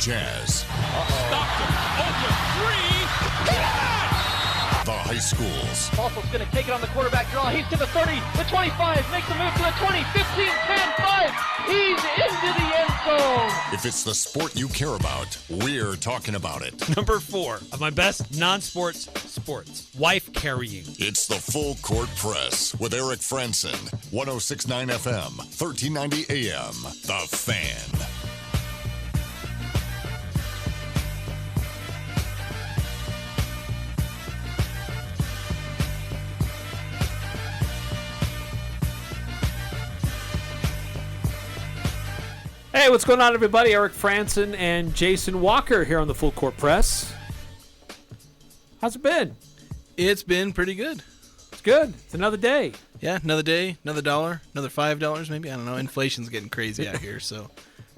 Jazz. Stockton, open three. Yes! The high schools. Boswell's going to take it on the quarterback draw. He's to the 30, the 25, makes a move to the 20, 15, 10, 5. He's into the end zone. If it's the sport you care about, we're talking about it. Number 4 of my best non-sports sports. Wife carrying. It's the Full Court Press with Eric Franson. 106.9 FM, 1390 AM. The Fan. Hey, what's going on, everybody? Eric Franson and Jason Walker here on the Full Court Press. How's it been? It's been pretty good. It's good. It's another day. Yeah, another day, another dollar, another $5 maybe. I don't know. Inflation's getting crazy out here, so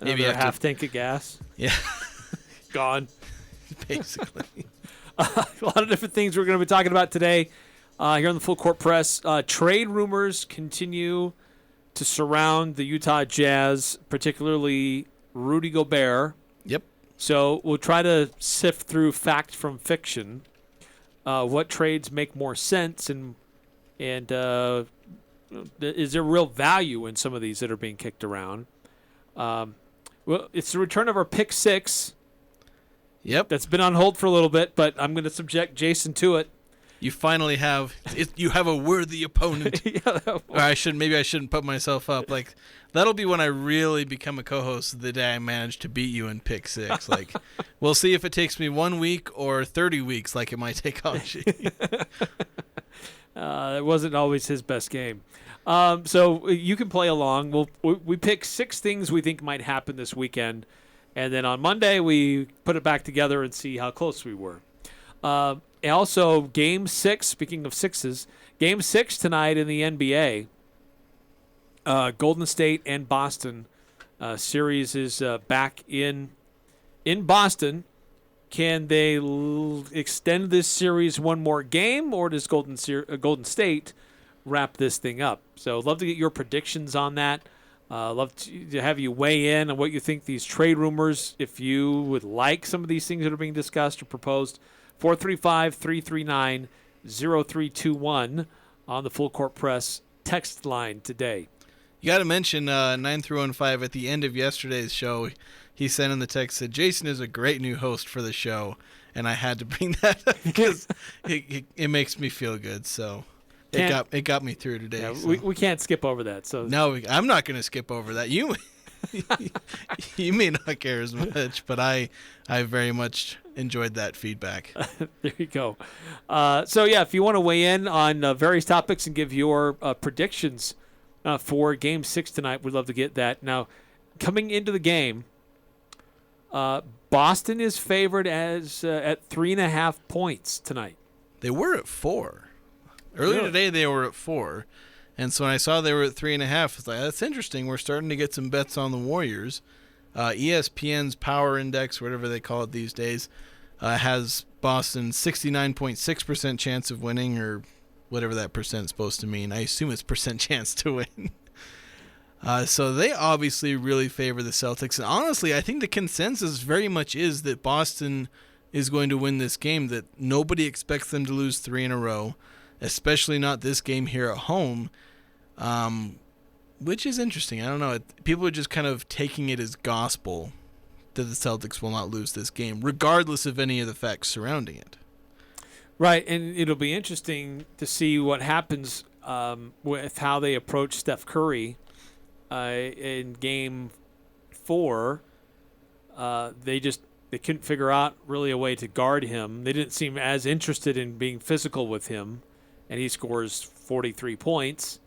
maybe Another half tank of gas. Yeah, Gone. basically. A lot of different things we're going to be talking about today here on the Full Court Press. Trade rumors continue to surround the Utah Jazz, particularly Rudy Gobert. Yep. So we'll try to sift through fact from fiction. What trades make more sense, and is there real value in some of these that are being kicked around? Well, it's the return of our pick 6. Yep. That's been on hold for a little bit, but I'm going to subject Jason to it. You finally have you have a worthy opponent. Yeah, Or I shouldn't put myself up. Like, that'll be when I really become a co-host the day I manage to beat you in pick 6. Like, we'll see if it takes me 1 week or 30 weeks, like it might take Haji. It wasn't always his best game. So you can play along. We pick 6 things we think might happen this weekend, and then on Monday we put it back together and see how close we were. Also, Game 6, speaking of sixes, Game 6 tonight in the NBA, Golden State and Boston series is back in Boston. Can they extend this series one more game, or does Golden State wrap this thing up? So love to get your predictions on that. Love to have you weigh in on what you think these trade rumors, if you would like some of these things that are being discussed or proposed. 435-339-0321 on the Full Court Press text line today. You got to mention 9315 at the end of yesterday's show. He sent in the text, said, Jason is a great new host for the show. And I had to bring that up because it makes me feel good. So it got me through today. Yeah, so. we can't skip over that. So No, I'm not going to skip over that. You may not care as much, but I very much enjoyed that feedback. There you go. So, yeah, if you want to weigh in on various topics and give your predictions for Game 6 tonight, we'd love to get that. Now, coming into the game, Boston is favored as at 3.5 points tonight. They were at 4. Earlier today, they were at 4. And so when I saw they were at 3.5, I was like, that's interesting. We're starting to get some bets on the Warriors. ESPN's Power Index, whatever they call it these days, has Boston 69.6% chance of winning, or whatever that percent's supposed to mean. I assume it's percent chance to win. So they obviously really favor the Celtics. And honestly, I think the consensus very much is that Boston is going to win this game, that nobody expects them to lose 3 in a row, especially not this game here at home. Which is interesting. I don't know. People are just kind of taking it as gospel that the Celtics will not lose this game, regardless of any of the facts surrounding it. Right, and it'll be interesting to see what happens with how they approach Steph Curry in Game 4. They couldn't figure out really a way to guard him. They didn't seem as interested in being physical with him, and he scores 43 points.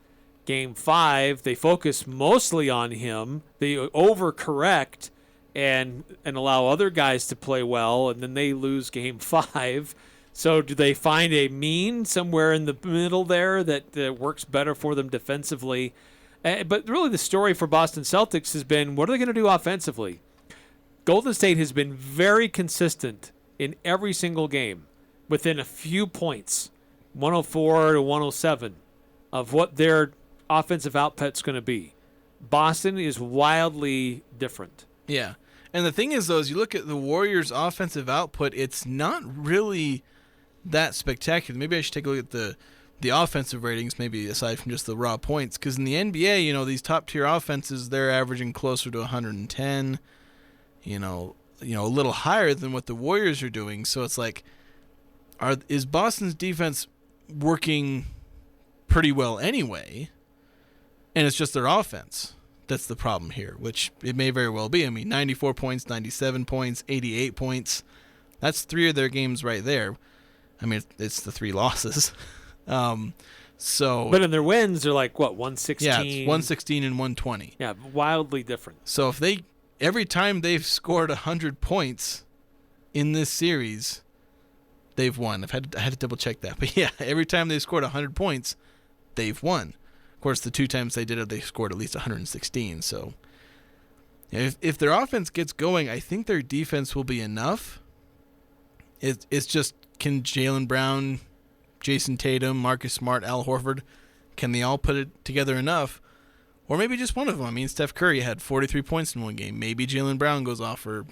Game 5, they focus mostly on him. They overcorrect and allow other guys to play well, and then they lose Game 5. So do they find a mean somewhere in the middle there that works better for them defensively? But really the story for Boston Celtics has been, what are they going to do offensively? Golden State has been very consistent in every single game, within a few points, 104 to 107, of what their offensive output's going to be. Boston is wildly different. Yeah. And the thing is, though, as you look at the Warriors' offensive output, it's not really that spectacular. Maybe I should take a look at the offensive ratings, maybe aside from just the raw points. Because in the NBA, these top-tier offenses, they're averaging closer to 110, a little higher than what the Warriors are doing. So it's like, is Boston's defense working pretty well anyway? And it's just their offense that's the problem here, which it may very well be. I mean, 94 points, 97 points, 88 points. That's 3 of their games right there. I mean, it's the 3 losses. But in their wins, they're like, what, 116? Yeah, it's 116 and 120. Yeah, wildly different. So if every time they've scored 100 points in this series, they've won. I had to double check that. But yeah, every time they've scored 100 points, they've won. Of course, the 2 times they did it, they scored at least 116. So if their offense gets going, I think their defense will be enough. It's just, can Jaylen Brown, Jason Tatum, Marcus Smart, Al Horford, can they all put it together enough? Or maybe just one of them. I mean, Steph Curry had 43 points in one game. Maybe Jaylen Brown goes off for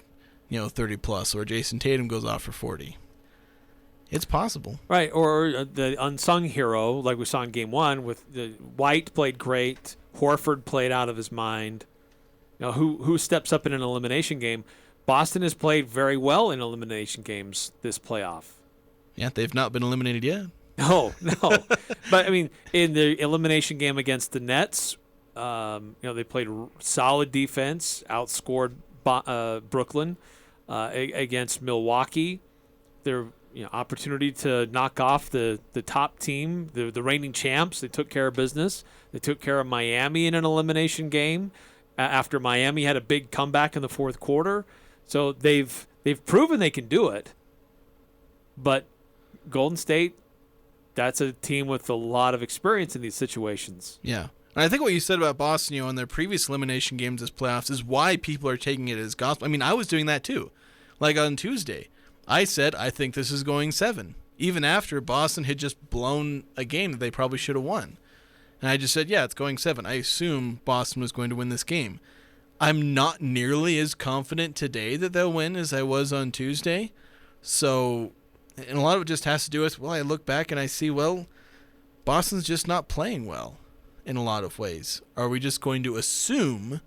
30 plus, or Jason Tatum goes off for 40. It's possible. Right, or the unsung hero, like we saw in Game 1, with White played great, Horford played out of his mind. Who steps up in an elimination game? Boston has played very well in elimination games this playoff. Yeah, they've not been eliminated yet. No. But, I mean, in the elimination game against the Nets, they played solid defense, outscored Brooklyn. Against Milwaukee, their opportunity to knock off the top team, the reigning champs. They took care of business. They took care of Miami in an elimination game after Miami had a big comeback in the fourth quarter. So they've proven they can do it. But Golden State, that's a team with a lot of experience in these situations. Yeah. And I think what you said about Boston, in their previous elimination games this playoffs is why people are taking it as gospel. I mean, I was doing that too. Like on Tuesday, I said, I think this is going 7, even after Boston had just blown a game that they probably should have won. And I just said, yeah, it's going 7. I assume Boston was going to win this game. I'm not nearly as confident today that they'll win as I was on Tuesday. So, and a lot of it just has to do with, I look back and I see, Boston's just not playing well in a lot of ways. Are we just going to assume,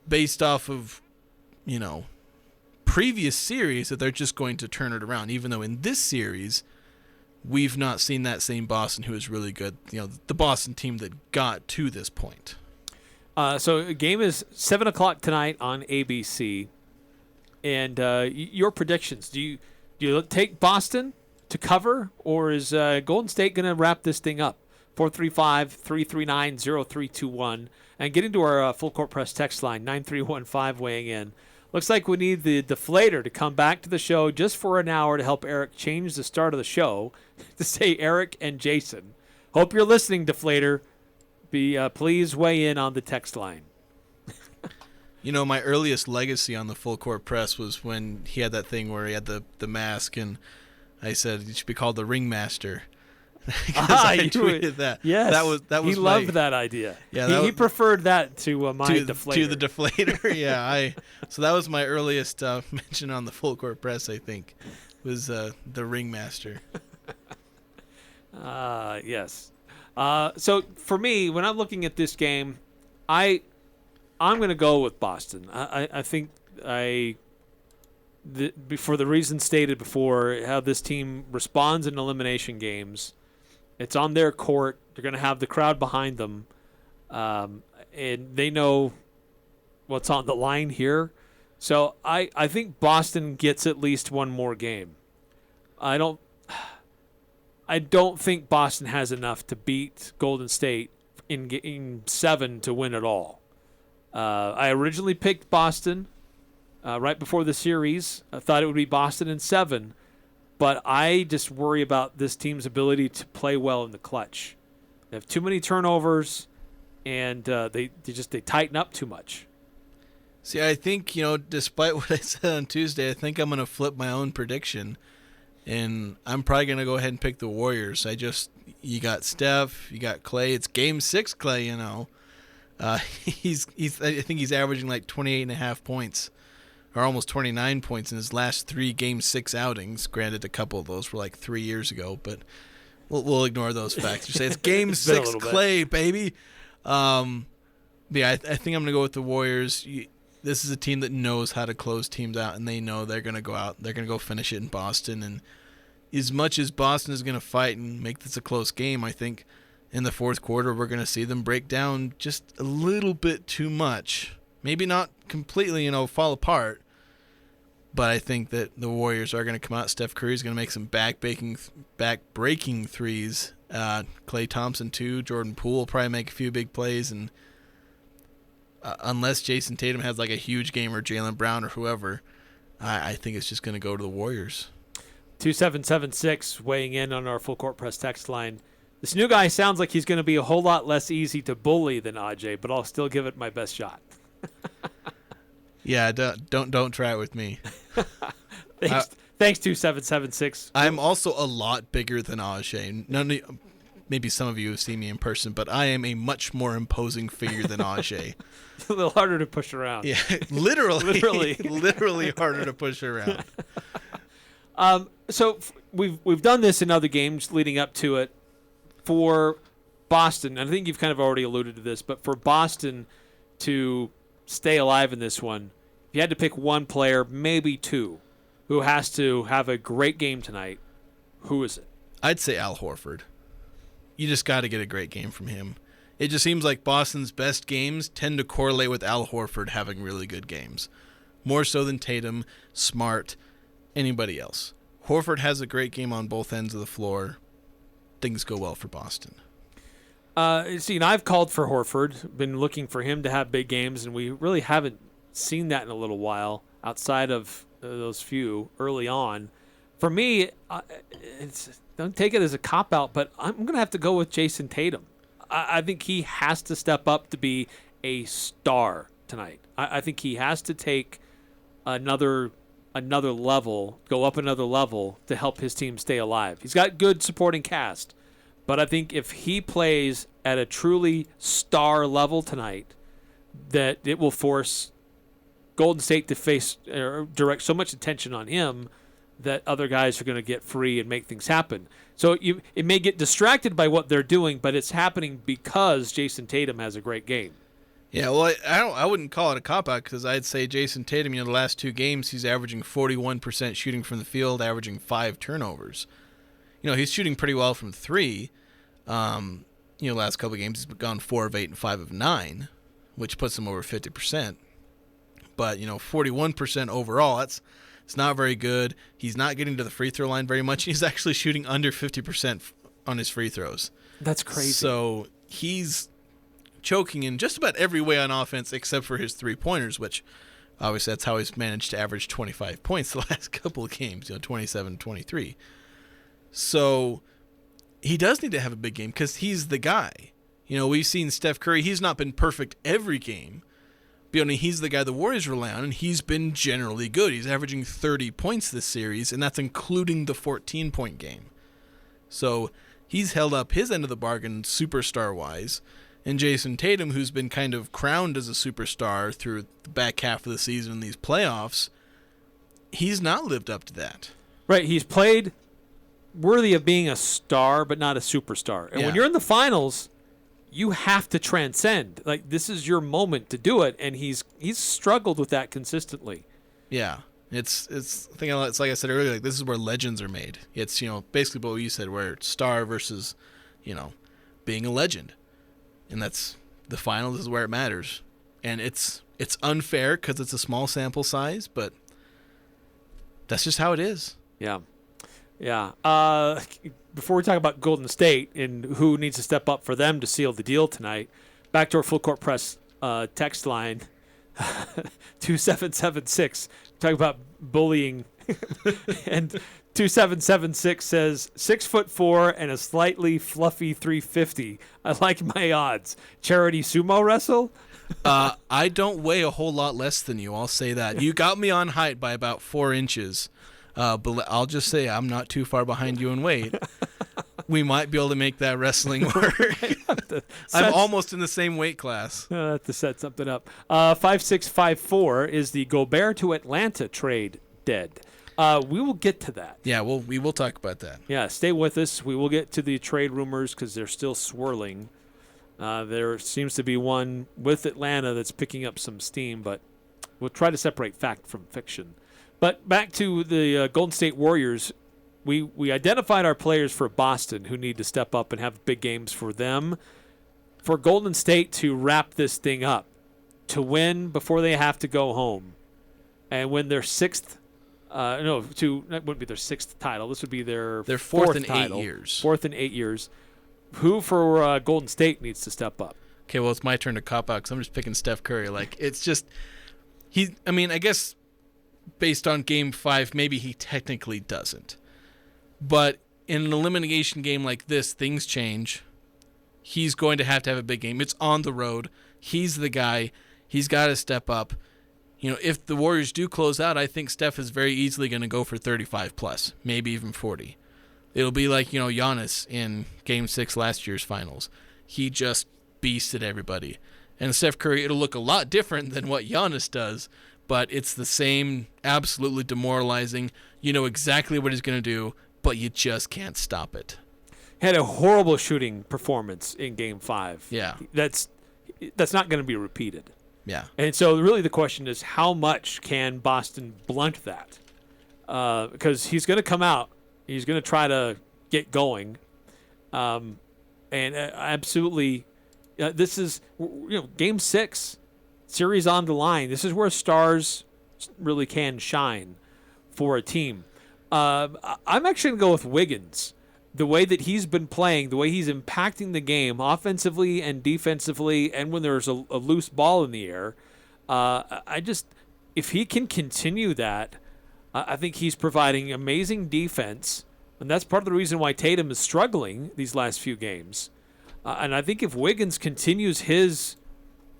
based off of, previous series, that they're just going to turn it around, even though in this series we've not seen that same Boston who is really good, the Boston team that got to this point. So the game is 7 o'clock tonight on ABC. And your predictions, do you take Boston to cover, or is Golden State going to wrap this thing up? 435-339-0321. And getting to our full court press text line, 9315 weighing in. Looks like we need the deflator to come back to the show just for an hour to help Eric change the start of the show to say Eric and Jason. Hope you're listening, deflator. Please weigh in on the text line. My earliest legacy on the full court press was when he had that thing where he had the mask, and I said it should be called the Ringmaster. I tweeted that. Yes, that was. He loved that idea. Yeah, he preferred that to deflator. To the deflator. Yeah, so that was my earliest mention on the full court press. I think was the Ringmaster. Yes. So for me, when I'm looking at this game, I'm going to go with Boston. I think for the reasons stated before, how this team responds in elimination games. It's on their court. They're going to have the crowd behind them. And they know what's on the line here. So I think Boston gets at least one more game. I don't think Boston has enough to beat Golden State in Game 7 to win it all. I originally picked Boston right before the series. I thought it would be Boston in 7. But I just worry about this team's ability to play well in the clutch. They have too many turnovers, and they tighten up too much. See, I think, despite what I said on Tuesday, I think I'm going to flip my own prediction, and I'm probably going to go ahead and pick the Warriors. You got Steph, you got Clay. It's Game 6 Clay, I think he's averaging like 28.5 points or almost 29 points in his last 3 Game 6 outings. Granted, a couple of those were like 3 years ago, but we'll ignore those facts. You say it's Game 6 Clay, baby. Yeah, I think I'm going to go with the Warriors. This is a team that knows how to close teams out, and they know they're going to go out. They're going to go finish it in Boston. And as much as Boston is going to fight and make this a close game, I think in the fourth quarter we're going to see them break down just a little bit too much. Maybe not completely, fall apart. But I think that the Warriors are going to come out. Steph Curry is going to make some back-breaking threes. Klay Thompson, too. Jordan Poole will probably make a few big plays. And unless Jason Tatum has like a huge game or Jaylen Brown or whoever, I think it's just going to go to the Warriors. 2776 weighing in on our full court press text line. This new guy sounds like he's going to be a whole lot less easy to bully than Ajay, but I'll still give it my best shot. Yeah, don't try it with me. Thanks 2776. I'm also a lot bigger than Ajay. Maybe some of you have seen me in person, but I am a much more imposing figure than Ajay. A little harder to push around. Yeah, literally harder to push around. So we've done this in other games leading up to it. For Boston, and I think you've kind of already alluded to this, but for Boston to stay alive in this one, if you had to pick one player, maybe two, who has to have a great game tonight, who is it? I'd say Al Horford. You just got to get a great game from him. It just seems like Boston's best games tend to correlate with Al Horford having really good games, more so than Tatum, Smart, anybody else. Horford has a great game on both ends of the floor. Things go well for Boston. I've called for Horford, been looking for him to have big games, and we really haven't seen that in a little while outside of those few early on. For me, don't take it as a cop-out, but I'm going to have to go with Jason Tatum. I think he has to step up to be a star tonight. I think he has to take another level, go up another level to help his team stay alive. He's got good supporting cast, but I think if he plays at a truly star level tonight, that it will force Golden State to face or direct so much attention on him that other guys are going to get free and make things happen. So it may get distracted by what they're doing, but it's happening because Jason Tatum has a great game. Yeah, well, I wouldn't call it a cop-out because I'd say Jason Tatum, the last 2 games, he's averaging 41% shooting from the field, averaging 5 turnovers. He's shooting pretty well from 3. Last couple of games, he's gone 4 of 8 and 5 of 9, which puts him over 50%. But, 41% overall, it's not very good. He's not getting to the free throw line very much. He's actually shooting under 50% on his free throws. That's crazy. So he's choking in just about every way on offense except for his 3-pointers, which obviously that's how he's managed to average 25 points the last couple of games, 27, 23. So he does need to have a big game because he's the guy. We've seen Steph Curry. He's not been perfect every game, but he's the guy the Warriors rely on, and he's been generally good. He's averaging 30 points this series, and that's including the 14-point game. So he's held up his end of the bargain superstar-wise. And Jason Tatum, who's been kind of crowned as a superstar through the back half of the season in these playoffs, he's not lived up to that. Right, he's played worthy of being a star, but not a superstar. And when you're in the finals, you have to transcend. Like, this is your moment to do it, and he's struggled with that consistently. Yeah, it's like I said earlier, like this is where legends are made. It's basically what you said, where star versus being a legend. And that's the finals is where it matters. And it's unfair because it's a small sample size, but that's just how it is. Yeah. Before we talk about Golden State and who needs to step up for them to seal the deal tonight, back to our full court press text line, 2776. Talk about bullying. And 2776 says 6'4" and a slightly fluffy 350. I like my odds. Charity sumo wrestle? I don't weigh a whole lot less than you. I'll say that. You got me on height by about 4 inches. But I'll just say I'm not too far behind you in weight. we might be able to make that wrestling work. I'm almost in the same weight class. I have to set something up. 5654 is the Gobert to Atlanta trade dead. We will get to that. Yeah, we will talk about that. Yeah, stay with us. We will get to the trade rumors because they're still swirling. There seems to be one with Atlanta that's picking up some steam, but we'll try to separate fact from fiction. But back to the Golden State Warriors, we identified our players for Boston who need to step up and have big games for them. For Golden State to wrap this thing up, to win before they have to go home, and win their that wouldn't be their sixth title. This would be their fourth in title. 8 years. Fourth in 8 years. Who for Golden State needs to step up? Okay, well, it's my turn to cop out because I'm just picking Steph Curry. It's just I guess based on Game 5, maybe he technically doesn't. But in an elimination game like this, things change. He's going to have a big game. It's on the road. He's the guy. He's got to step up. If the Warriors do close out, I think Steph is very easily going to go for 35 plus, maybe even 40. It'll be like, Giannis in Game 6 last year's finals. He just beasted everybody. And Steph Curry, it'll look a lot different than what Giannis does, but it's the same absolutely demoralizing. You know exactly what he's going to do, but you just can't stop it. Had a horrible shooting performance in Game 5. Yeah. That's not going to be repeated. Yeah. And so really the question is, how much can Boston blunt that? Because he's going to come out. He's going to try to get going. Absolutely, this is, Game 6, series on the line. This is where stars really can shine for a team. I'm actually going to go with Wiggins. The way that he's been playing, the way he's impacting the game offensively and defensively, and when there's a loose ball in the air, if he can continue that, I think he's providing amazing defense, and that's part of the reason why Tatum is struggling these last few games. And I think if Wiggins continues his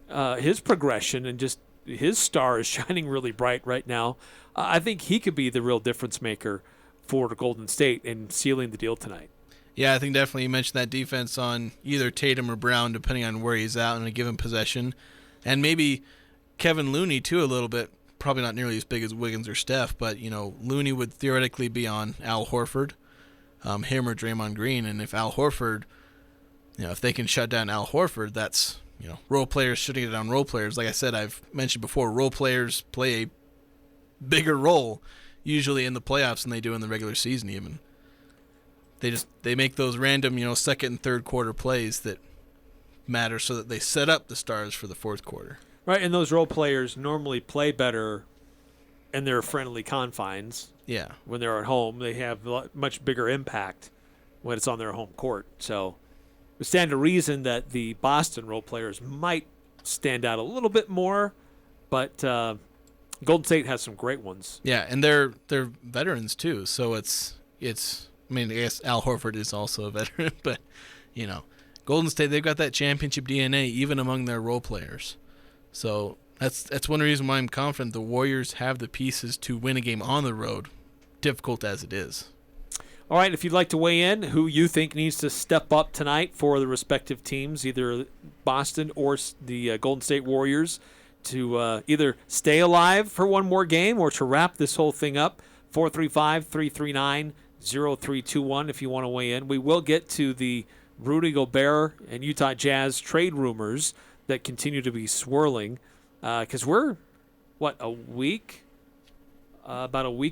progression and just his star is shining really bright right now, I think he could be the real difference maker for Golden State and sealing the deal tonight. Yeah, I think definitely you mentioned that defense on either Tatum or Brown, depending on where he's at in a given possession. And maybe Kevin Looney, too, a little bit. Probably not nearly as big as Wiggins or Steph, but, Looney would theoretically be on Al Horford, him or Draymond Green. And if Al Horford, if they can shut down Al Horford, that's, role players shutting down role players. Like I said, I've mentioned before, role players play a bigger role usually in the playoffs than they do in the regular season even. They make those random, second and third quarter plays that matter so that they set up the stars for the fourth quarter. Right, and those role players normally play better in their friendly confines. Yeah. When they're at home, they have much bigger impact when it's on their home court. So we stand to reason that the Boston role players might stand out a little bit more, but Golden State has some great ones. Yeah, and they're veterans too, so it's I guess Al Horford is also a veteran, but Golden State, they've got that championship DNA even among their role players. So that's one reason why I'm confident the Warriors have the pieces to win a game on the road, difficult as it is. All right, if you'd like to weigh in, who you think needs to step up tonight for the respective teams, either Boston or the Golden State Warriors, to either stay alive for one more game or to wrap this whole thing up, 435-339-0321 if you want to weigh in. We will get to the Rudy Gobert and Utah Jazz trade rumors that continue to be swirling because we're, about a week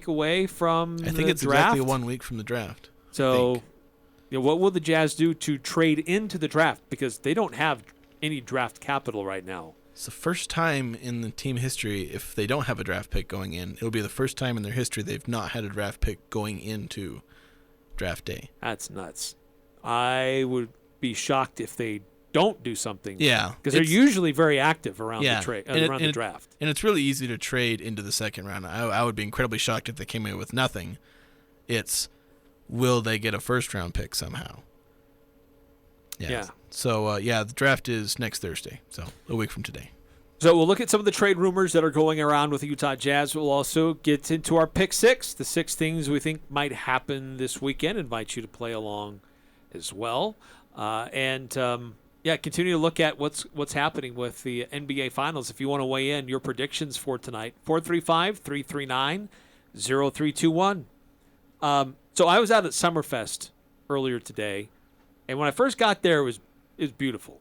away from the draft? I think it's exactly 1 week from the draft. So what will the Jazz do to trade into the draft? Because they don't have any draft capital right now. It's the first time in the team history, if they don't have a draft pick going in, it'll be the first time in their history they've not had a draft pick going into draft day. That's nuts. I would be shocked if they don't do something. Yeah. Because they're usually very active around the draft. And it's really easy to trade into the second round. I would be incredibly shocked if they came in with nothing. It's, will they get a first-round pick somehow? Yeah. So, the draft is next Thursday, so a week from today. So we'll look at some of the trade rumors that are going around with the Utah Jazz. We'll also get into our pick six, the 6 things we think might happen this weekend. Invite you to play along as well. Continue to look at what's happening with the NBA Finals. If you want to weigh in, your predictions for tonight, 435-339-0321. So I was out at Summerfest earlier today, and when I first got there, it was beautiful.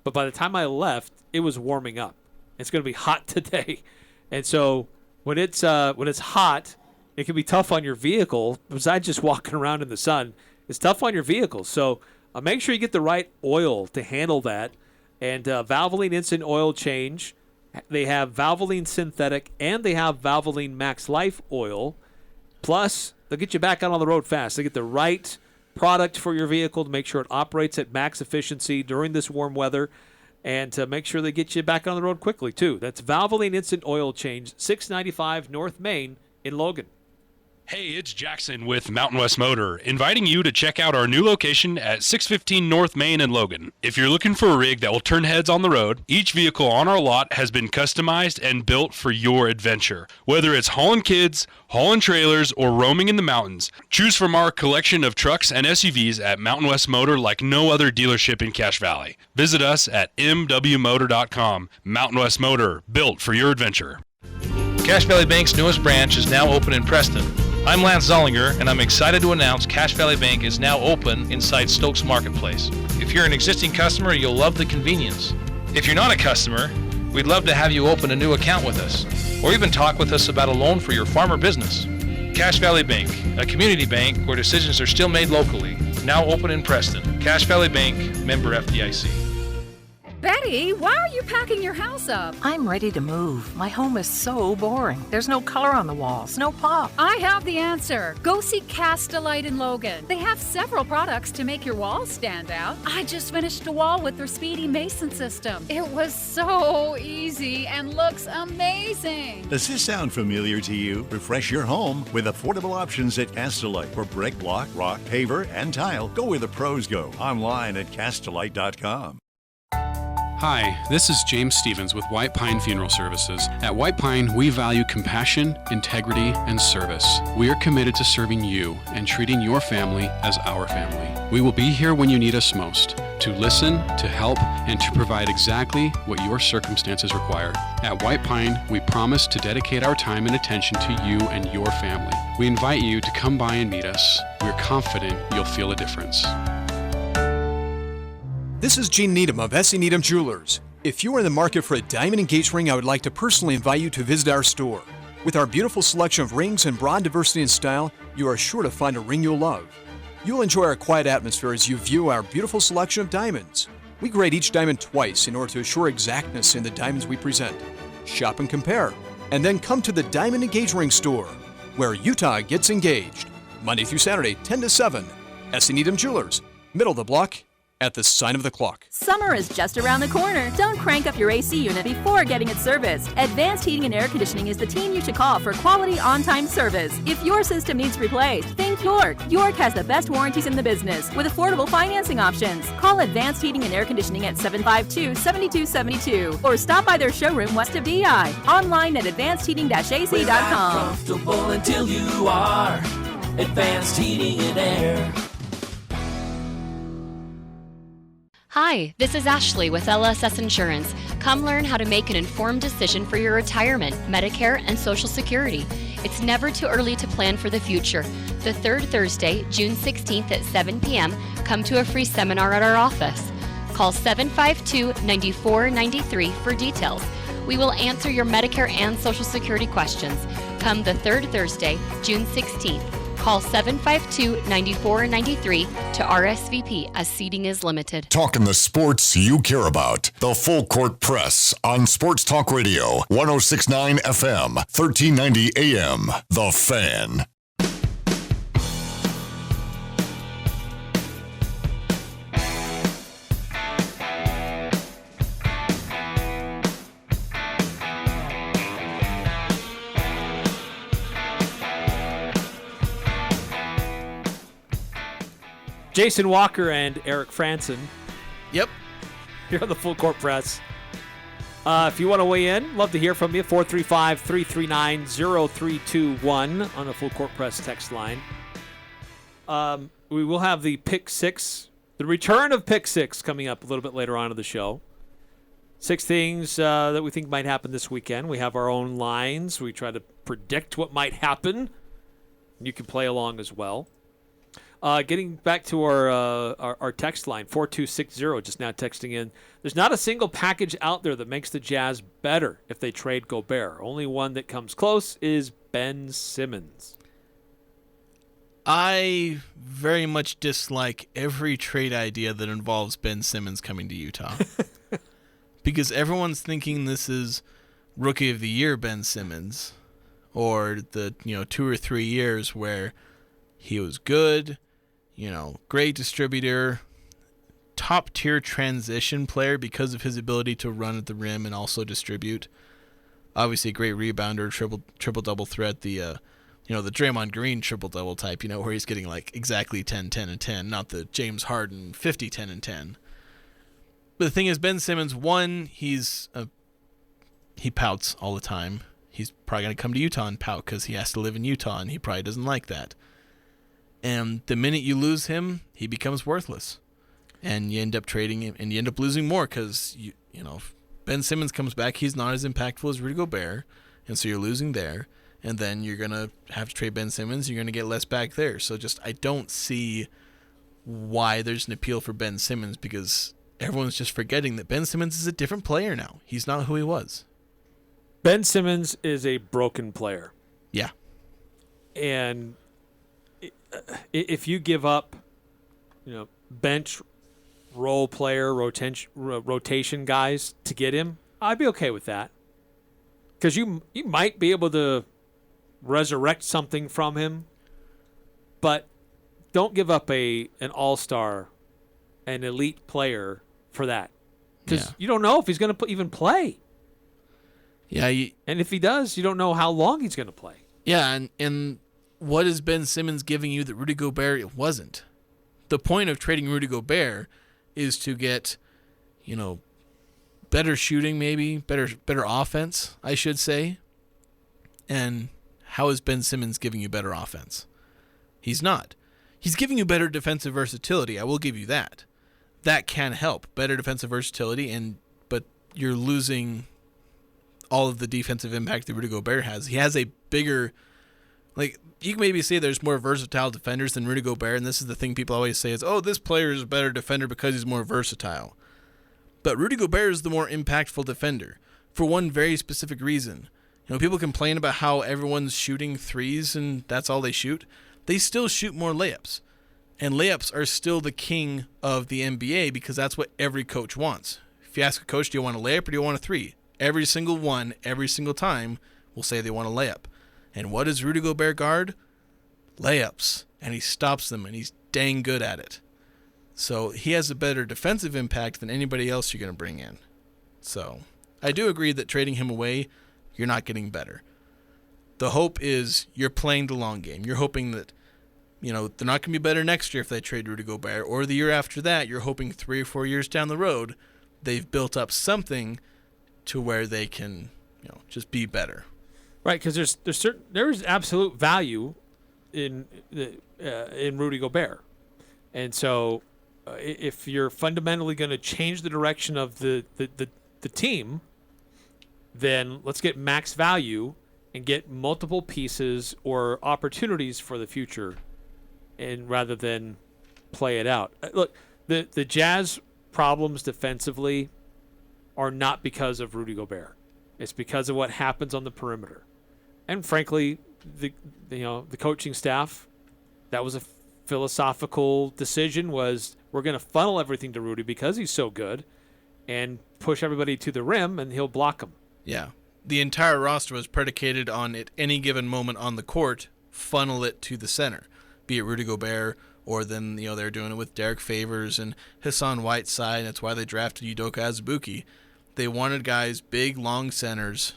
But by the time I left, it was warming up. It's going to be hot today. And so when it's hot, it can be tough on your vehicle. Besides just walking around in the sun, it's tough on your vehicle. So make sure you get the right oil to handle that. And Valvoline Instant Oil Change, they have Valvoline Synthetic and they have Valvoline Max Life Oil. Plus, they'll get you back out on the road fast. They get the right product for your vehicle to make sure it operates at max efficiency during this warm weather, and to make sure they get you back on the road quickly, too. That's Valvoline Instant Oil Change, 695 North Main in Logan. Hey, it's Jackson with Mountain West Motor, inviting you to check out our new location at 615 North Main in Logan. If you're looking for a rig that will turn heads on the road, each vehicle on our lot has been customized and built for your adventure. Whether it's hauling kids, hauling trailers, or roaming in the mountains, choose from our collection of trucks and SUVs at Mountain West Motor like no other dealership in Cache Valley. Visit us at mwmotor.com. Mountain West Motor, built for your adventure. Cache Valley Bank's newest branch is now open in Preston. I'm Lance Zollinger, and I'm excited to announce Cache Valley Bank is now open inside Stokes Marketplace. If you're an existing customer, you'll love the convenience. If you're not a customer, we'd love to have you open a new account with us, or even talk with us about a loan for your farm or business. Cache Valley Bank, a community bank where decisions are still made locally, now open in Preston. Cache Valley Bank, member FDIC. Betty, why are you packing your house up? I'm ready to move. My home is so boring. There's no color on the walls, no pop. I have the answer. Go see Cast-A-Lite in Logan. They have several products to make your walls stand out. I just finished a wall with their Speedy Mason system. It was so easy and looks amazing. Does this sound familiar to you? Refresh your home with affordable options at Cast-A-Lite for brick, block, rock, paver, and tile. Go where the pros go. Online at castalite.com. Hi, this is James Stevens with White Pine Funeral Services. At White Pine, we value compassion, integrity, and service. We are committed to serving you and treating your family as our family. We will be here when you need us most, to listen, to help, and to provide exactly what your circumstances require. At White Pine, we promise to dedicate our time and attention to you and your family. We invite you to come by and meet us. We're confident you'll feel a difference. This is Gene Needham of S.E. Needham Jewelers. If you are in the market for a diamond engagement ring, I would like to personally invite you to visit our store. With our beautiful selection of rings and broad diversity in style, you are sure to find a ring you'll love. You'll enjoy our quiet atmosphere as you view our beautiful selection of diamonds. We grade each diamond twice in order to assure exactness in the diamonds we present. Shop and compare, and then come to the Diamond Engagement Ring store, where Utah gets engaged. Monday through Saturday, 10 to 7. S.E. Needham Jewelers, middle of the block, at the sign of the clock. Summer is just around the corner. Don't crank up your AC unit before getting it serviced. Advanced Heating and Air Conditioning is the team you should call for quality on-time service. If your system needs replaced, think York. York has the best warranties in the business with affordable financing options. Call Advanced Heating and Air Conditioning at 752-7272 or stop by their showroom west of DI. Online at advancedheating-ac.com. We're not comfortable until you are. Advanced Heating and Air. Hi, this is Ashley with LSS Insurance. Come learn how to make an informed decision for your retirement, Medicare, and Social Security. It's never too early to plan for the future. The third Thursday, June 16th at 7 p.m., come to a free seminar at our office. Call 752-9493 for details. We will answer your Medicare and Social Security questions. Come the third Thursday, June 16th. Call 752-9493 to RSVP as seating is limited. Talking the sports you care about. The Full Court Press on Sports Talk Radio, 106.9 FM, 1390 AM. The Fan. Jason Walker and Eric Franson. Yep. Here on the Full Court Press. If you want to weigh in, love to hear from you. 435-339-0321 on the Full Court Press text line. We will have the Pick 6 The return of Pick 6 coming up a little bit later on in the show. 6 things that we think might happen this weekend. We have our own lines. We try to predict what might happen. You can play along as well. Getting back to our text line, 4260, just now texting in. There's not a single package out there that makes the Jazz better if they trade Gobert. Only one that comes close is Ben Simmons. I very much dislike every trade idea that involves Ben Simmons coming to Utah. Because everyone's thinking this is Rookie of the Year Ben Simmons, or the 2 or 3 years where he was good, great distributor, top-tier transition player because of his ability to run at the rim and also distribute. Obviously, a great rebounder, triple-double threat, the Draymond Green triple-double type, where he's getting like exactly 10, 10, and 10, not the James Harden 50, 10, and 10. But the thing is, Ben Simmons, one, he pouts all the time. He's probably going to come to Utah and pout because he has to live in Utah, and he probably doesn't like that. And the minute you lose him, he becomes worthless. And you end up trading him, and you end up losing more because, if Ben Simmons comes back, he's not as impactful as Rudy Gobert, and so you're losing there. And then you're going to have to trade Ben Simmons. You're going to get less back there. So I don't see why there's an appeal for Ben Simmons, because everyone's just forgetting that Ben Simmons is a different player now. He's not who he was. Ben Simmons is a broken player. Yeah. And if you give up, bench role player, rotation guys to get him, I'd be okay with that. Because you might be able to resurrect something from him, but don't give up an all-star, an elite player for that, because you don't know if he's going to even play. Yeah, and if he does, you don't know how long he's going to play. Yeah, and what is Ben Simmons giving you that Rudy Gobert wasn't? The point of trading Rudy Gobert is to get, better shooting, maybe better offense, I should say. And how is Ben Simmons giving you better offense? He's not. He's giving you better defensive versatility. I will give you that. That can help. Better defensive versatility, but you're losing all of the defensive impact that Rudy Gobert has. He has a bigger, you can maybe say there's more versatile defenders than Rudy Gobert, and this is the thing people always say is, this player is a better defender because he's more versatile. But Rudy Gobert is the more impactful defender for one very specific reason. People complain about how everyone's shooting threes and that's all they shoot. They still shoot more layups. And layups are still the king of the NBA because that's what every coach wants. If you ask a coach, do you want a layup or do you want a three? Every single one, every single time, will say they want a layup. And what does Rudy Gobert guard? Layups. And he stops them, and he's dang good at it. So he has a better defensive impact than anybody else you're going to bring in. So I do agree that trading him away, you're not getting better. The hope is you're playing the long game. You're hoping that, they're not going to be better next year if they trade Rudy Gobert, or the year after that. You're hoping 3 or 4 years down the road, they've built up something to where they can, just be better. Right, because there's absolute value in Rudy Gobert, and so if you're fundamentally going to change the direction of the team, then let's get max value and get multiple pieces or opportunities for the future, and rather than play it out. Look, the Jazz problems defensively are not because of Rudy Gobert. It's because of what happens on the perimeter. And frankly, the coaching staff, that was a philosophical decision, was we're going to funnel everything to Rudy because he's so good and push everybody to the rim and he'll block them. Yeah. The entire roster was predicated on, at any given moment on the court, funnel it to the center, be it Rudy Gobert, or then they're doing it with Derek Favors and Hassan Whiteside. That's why they drafted Udoka Azubuike. They wanted guys, big, long centers,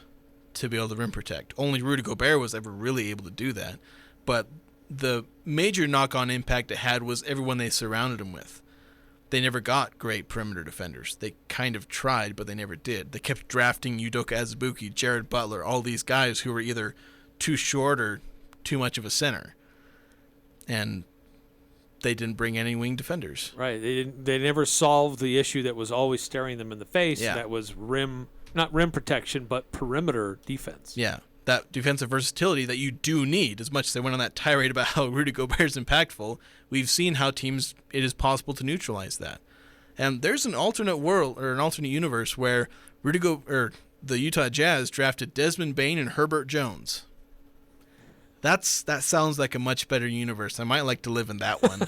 to be able to rim protect. Only Rudy Gobert was ever really able to do that. But the major knock-on impact it had was everyone they surrounded him with. They never got great perimeter defenders. They kind of tried, but they never did. They kept drafting Udoka Azubuike, Jared Butler, all these guys who were either too short or too much of a center. And they didn't bring any wing defenders. Right. They never solved the issue that was always staring them in the face. Yeah. That was not rim protection, but perimeter defense. Yeah. That defensive versatility that you do need. As much as they went on that tirade about how Rudy Gobert is impactful, we've seen how it is possible to neutralize that. And there's an alternate world or an alternate universe where the Utah Jazz drafted Desmond Bane and Herbert Jones. That sounds like a much better universe. I might like to live in that one,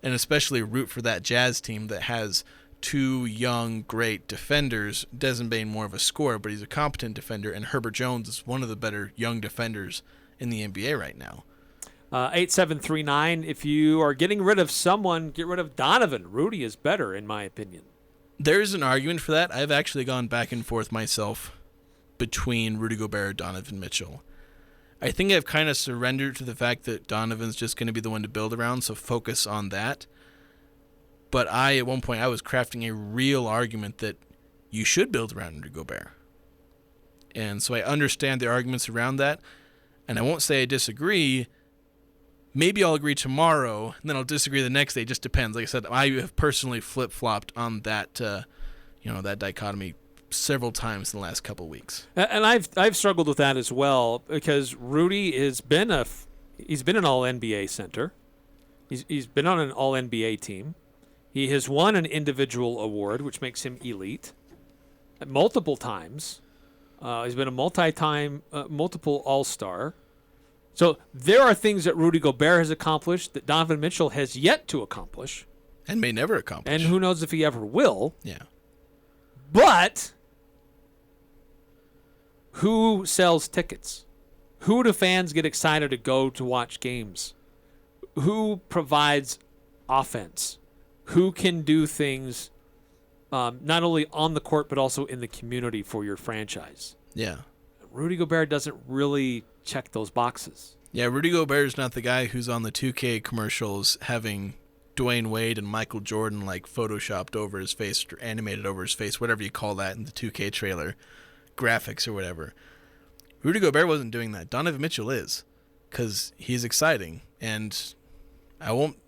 and especially root for that Jazz team that has two young, great defenders. Desmond Bane more of a scorer, but he's a competent defender, and Herbert Jones is one of the better young defenders in the NBA right now. 8739, if you are getting rid of someone, get rid of Donovan. Rudy is better, in my opinion. There's an argument for that. I've actually gone back and forth myself between Rudy Gobert and Donovan Mitchell. I think I've kind of surrendered to the fact that Donovan's just going to be the one to build around, so focus on that. But at one point, I was crafting a real argument that you should build around Rudy Gobert. And so I understand the arguments around that, and I won't say I disagree. Maybe I'll agree tomorrow, and then I'll disagree the next day. It just depends. Like I said, I have personally flip-flopped on that, that dichotomy several times in the last couple of weeks. And I've struggled with that as well, because Rudy has been an All-NBA center. He's been on an All-NBA team. He has won an individual award, which makes him elite, multiple times. He's been a multiple All-Star. So there are things that Rudy Gobert has accomplished that Donovan Mitchell has yet to accomplish. And may never accomplish. And who knows if he ever will. Yeah. But who sells tickets? Who do fans get excited to go to watch games? Who provides offense? Who can do things not only on the court but also in the community for your franchise? Yeah. Rudy Gobert doesn't really check those boxes. Yeah, Rudy Gobert is not the guy who's on the 2K commercials having Dwayne Wade and Michael Jordan like photoshopped over his face or animated over his face, whatever you call that in the 2K trailer, graphics or whatever. Rudy Gobert wasn't doing that. Donovan Mitchell is, because he's exciting. And I won't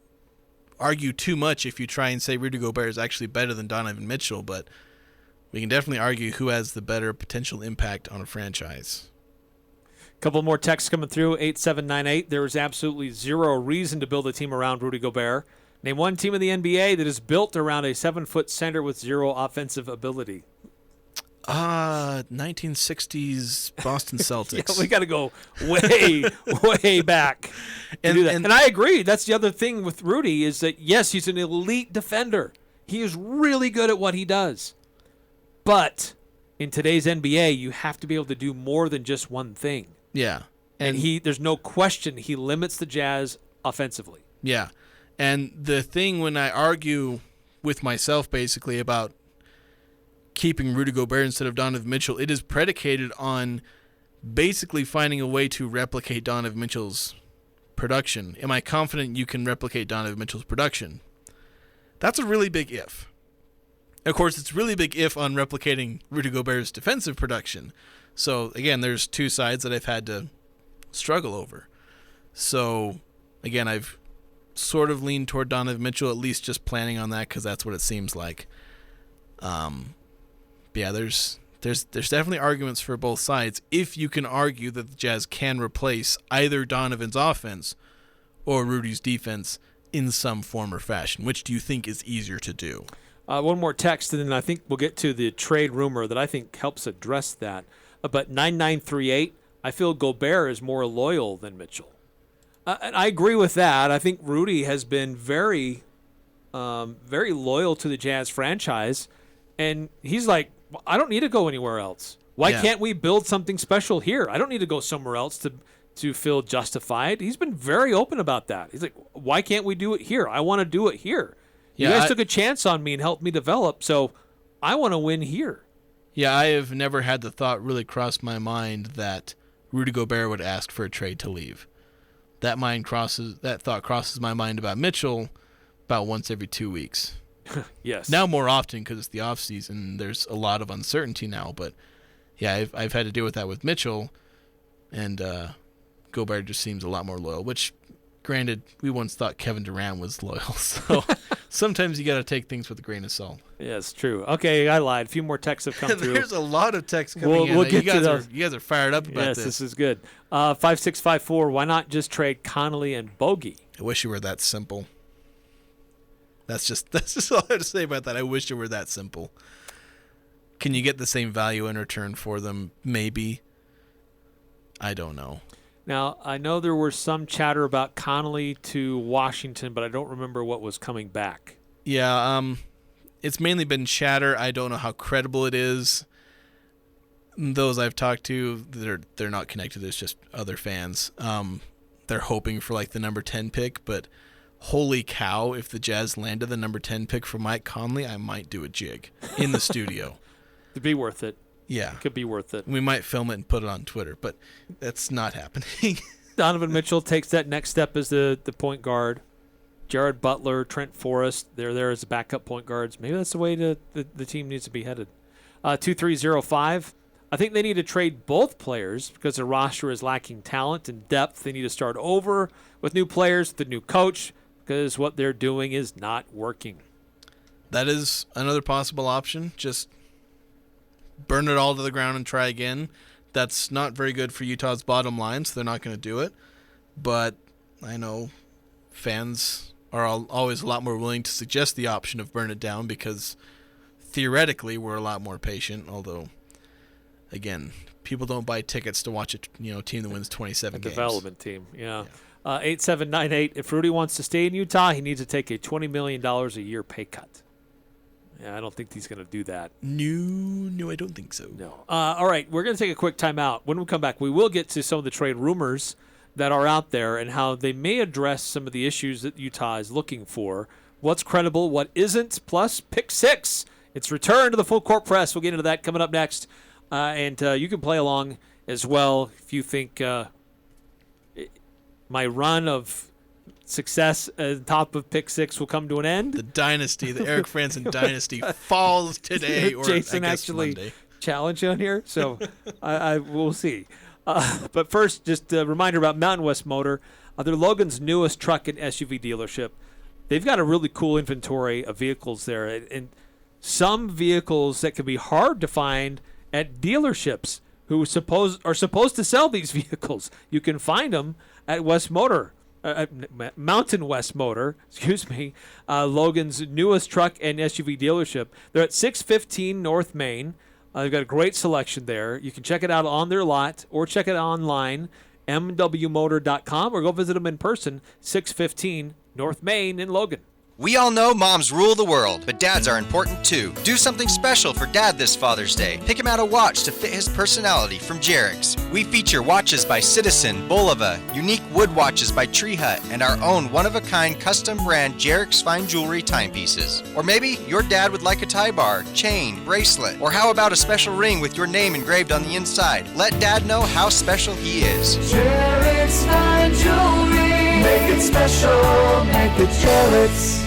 argue too much if you try and say Rudy Gobert is actually better than Donovan Mitchell, but we can definitely argue who has the better potential impact on a franchise. Couple more texts coming through, 8798. There is absolutely zero reason to build a team around Rudy Gobert. Name one team in the NBA that is built around a 7-foot center with zero offensive ability. 1960s Boston Celtics. Yeah, we got to go way, way back to do that. And I agree. That's the other thing with Rudy is that, yes, he's an elite defender. He is really good at what he does. But in today's NBA, you have to be able to do more than just one thing. Yeah. And there's no question he limits the Jazz offensively. Yeah. And the thing when I argue with myself basically about keeping Rudy Gobert instead of Donovan Mitchell, it is predicated on basically finding a way to replicate Donovan Mitchell's production. Am I confident you can replicate Donovan Mitchell's production? That's a really big if. Of course, it's really big if on replicating Rudy Gobert's defensive production. So, again, there's two sides that I've had to struggle over. So, again, I've sort of leaned toward Donovan Mitchell, at least just planning on that because that's what it seems like. Yeah, there's definitely arguments for both sides if you can argue that the Jazz can replace either Donovan's offense or Rudy's defense in some form or fashion. Which do you think is easier to do? One more text, and then I think we'll get to the trade rumor that I think helps address that. But 9938, I feel Gobert is more loyal than Mitchell. And I agree with that. I think Rudy has been very, very loyal to the Jazz franchise. And he's like, I don't need to go anywhere else. Why can't we build something special here? I don't need to go somewhere else to feel justified. He's been very open about that. He's like, why can't we do it here? I want to do it here. You guys took a chance on me and helped me develop, so I want to win here. Yeah, I have never had the thought really cross my mind that Rudy Gobert would ask for a trade to leave. That thought crosses my mind about Mitchell about once every 2 weeks. Yes. Now more often because it's the off season. There's a lot of uncertainty now, but yeah, I've had to deal with that with Mitchell, and Gobert just seems a lot more loyal, which Granted, we once thought Kevin Durant was loyal, so sometimes you got to take things with a grain of salt. Yeah, it's true. Okay, I lied. A few more texts have come through. There's a lot of texts coming in. We'll get you to those. You guys are fired up about yes, this. This is good. 5654, why not just trade Connolly and Bogey? I wish it were that simple. That's just all I have to say about that. I wish it were that simple. Can you get the same value in return for them? Maybe. I don't know. Now, I know there was some chatter about Connolly to Washington, but I don't remember what was coming back. Yeah, it's mainly been chatter. I don't know how credible it is. Those I've talked to, they're not connected. It's just other fans. They're hoping for like the number 10 pick, but holy cow, if the Jazz landed the number 10 pick for Mike Conley, I might do a jig in the studio. It'd be worth it. Yeah. It could be worth it. We might film it and put it on Twitter, but that's not happening. Donovan Mitchell takes that next step as the point guard. Jared Butler, Trent Forrest, they're there as backup point guards. Maybe that's the way the team needs to be headed. 2305, I think they need to trade both players because their roster is lacking talent and depth. They need to start over with new players, with the new coach, because what they're doing is not working. That is another possible option. Just burn it all to the ground and try again. That's not very good for Utah's bottom line, so they're not going to do it. But I know fans are always a lot more willing to suggest the option of burn it down because theoretically we're a lot more patient, although, again, people don't buy tickets to watch a team that wins 27 games. Development team, yeah. 8798, if Rudy wants to stay in Utah, he needs to take a $20 million a year pay cut. Yeah, I don't think he's going to do that. No, I don't think so. No. All right, we're going to take a quick timeout. When we come back, we will get to some of the trade rumors that are out there and how they may address some of the issues that Utah is looking for. What's credible, what isn't, plus Pick 6. It's return to the Full Court Press. We'll get into that coming up next. And you can play along as well if you think my run of success at the top of Pick 6 will come to an end. The dynasty, the Eric Franson dynasty falls today or Jason I guess actually Monday. Challenge on here, so I will see. But first, just a reminder about Mountain West Motor. They're Logan's newest truck and SUV dealership. They've got a really cool inventory of vehicles there, and some vehicles that can be hard to find at dealerships who are supposed to sell these vehicles. You can find them at Mountain West Motor, Logan's newest truck and SUV dealership. They're at 615 North Main. They've got a great selection there. You can check it out on their lot or check it online, mwmotor.com, or go visit them in person, 615 North Main in Logan. We all know moms rule the world, but dads are important too. Do something special for Dad this Father's Day. Pick him out a watch to fit his personality from Jerix. We feature watches by Citizen, Bulova, unique wood watches by Tree Hut, and our own one-of-a-kind custom brand Jerix fine jewelry timepieces. Or maybe your dad would like a tie bar, chain, bracelet, or how about a special ring with your name engraved on the inside? Let Dad know how special he is. Jerix fine jewelry. Make it special, make it Jerix.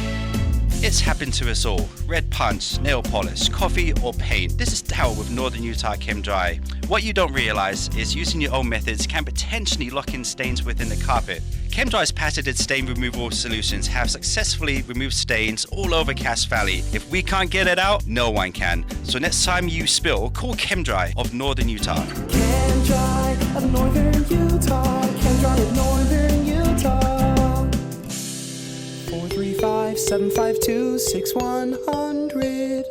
It's happened to us all. Red punch, nail polish, coffee, or paint. This is Darryl with Northern Utah Chem Dry. What you don't realize is using your own methods can potentially lock in stains within the carpet. Chem Dry's patented stain removal solutions have successfully removed stains all over Cass Valley. If we can't get it out, no one can. So next time you spill, call Chem Dry of Northern Utah. Chem Dry of Northern Utah. Chem Dry of Northern Utah. 435-752-6100.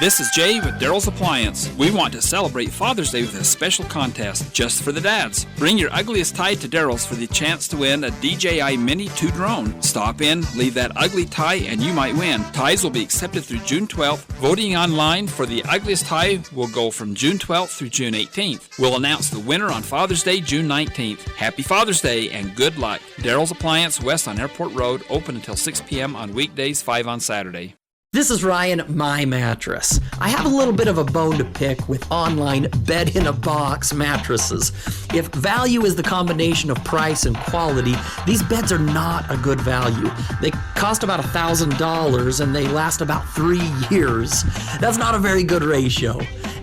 This is Jay with Daryl's Appliance. We want to celebrate Father's Day with a special contest just for the dads. Bring your ugliest tie to Daryl's for the chance to win a DJI Mini 2 drone. Stop in, leave that ugly tie, and you might win. Ties will be accepted through June 12th. Voting online for the ugliest tie will go from June 12th through June 18th. We'll announce the winner on Father's Day, June 19th. Happy Father's Day and good luck. Daryl's Appliance, west on Airport Road, open until 6 p.m. on weekdays, 5 on Saturday. This is Ryan, My Mattress. I have a little bit of a bone to pick with online bed-in-a-box mattresses. If value is the combination of price and quality, these beds are not a good value. They cost about $1,000 and they last about 3 years. That's not a very good ratio.